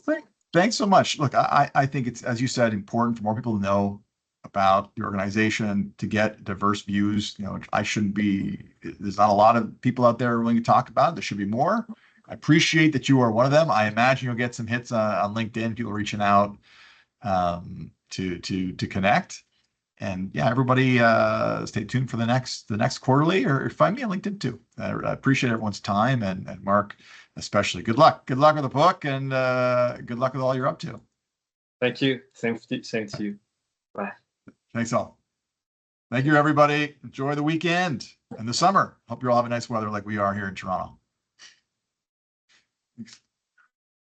Thanks so much. Look, I think it's, as you said, important for more people to know about the organization, to get diverse views. There's not a lot of people out there willing to talk about it. There should be more. I appreciate that you are one of them. I imagine you'll get some hits on LinkedIn, people reaching out to connect. And yeah, everybody stay tuned for the next quarterly, or find me on LinkedIn too. I appreciate everyone's time, and Marc especially. Good luck with the book, and good luck with all you're up to. Thank you. Same to you. Bye. Thanks all. Thank you, everybody. Enjoy the weekend and the summer. Hope you all have a nice weather like we are here in Toronto. Thanks.